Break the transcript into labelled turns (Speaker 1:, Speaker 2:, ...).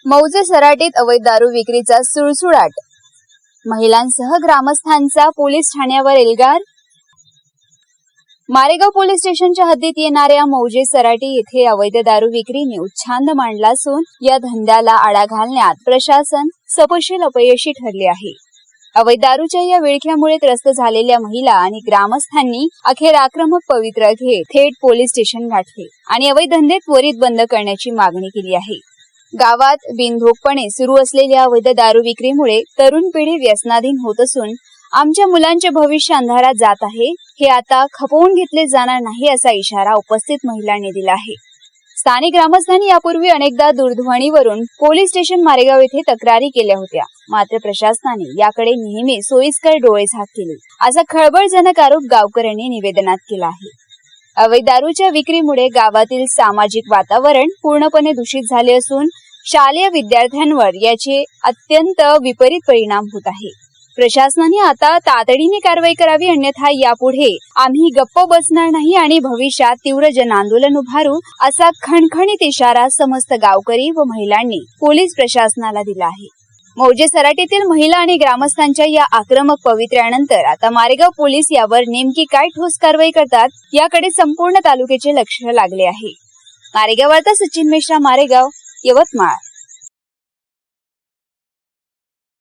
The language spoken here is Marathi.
Speaker 1: मौजे सराटीत अवैध दारू विक्रीचा सुळसुळाट, महिलांसह ग्रामस्थांचा पोलीस ठाण्यावर एल्गार। मारेगाव पोलीस स्टेशनच्या हद्दीत येणाऱ्या मौजे सराटी येथे अवैध दारू विक्रीने उच्छांद मांडला असून या धंद्याला आळा घालण्यात प्रशासन सपशेल अपयशी ठरले आहे। अवैध दारूच्या या विळख्यामुळे त्रस्त झालेल्या महिला आणि ग्रामस्थांनी अखेर आक्रमक पवित्रा घेत थेट पोलीस स्टेशन गाठले आणि अवैध धंदे त्वरित बंद करण्याची मागणी केली आहे। गावात बिनधोकपणे सुरू असलेल्या अवैध दारू विक्रीमुळे तरुण पिढी व्यसनाधीन होत असून आमच्या मुलांचे भविष्य अंधारात जात आहे, हे आता खपवून घेतले जाणार नाही असा इशारा उपस्थित महिलांनी दिला आहे। स्थानिक ग्रामस्थांनी यापूर्वी अनेकदा दूरध्वनीवरून पोलीस स्टेशन मारेगाव येथे तक्रारी केल्या होत्या, मात्र प्रशासनाने याकडे नेहमी सोयीस्कर डोळेझाक केली असा खळबळजनक आरोप गावकऱ्यांनी निवेदनात केला आहे। अवैध दारूच्या विक्रीमुळे गावातील सामाजिक वातावरण पूर्णपणे दूषित झाले असून शालेय विद्यार्थ्यांवर याचे अत्यंत विपरीत परिणाम होत आहे। प्रशासनाने आता तातडीने कारवाई करावी, अन्यथा यापुढे आम्ही गप्प बसणार नाही आणि भविष्यात तीव्र जनआंदोलन उभारू असा खणखणीत इशारा समस्त गावकरी व महिलांनी पोलीस प्रशासनाला दिला आहे। मौजे सराटीतील महिला आणि ग्रामस्थांच्या या आक्रमक पवित्र्यानंतर आता मारेगाव पोलीस यावर नेमकी काय ठोस कारवाई करतात याकडे संपूर्ण तालुक्याचे लक्ष लागले आहे। मारेगाव वार्ता सचिन मिश्रा, मारेगाव, यवतमाळ।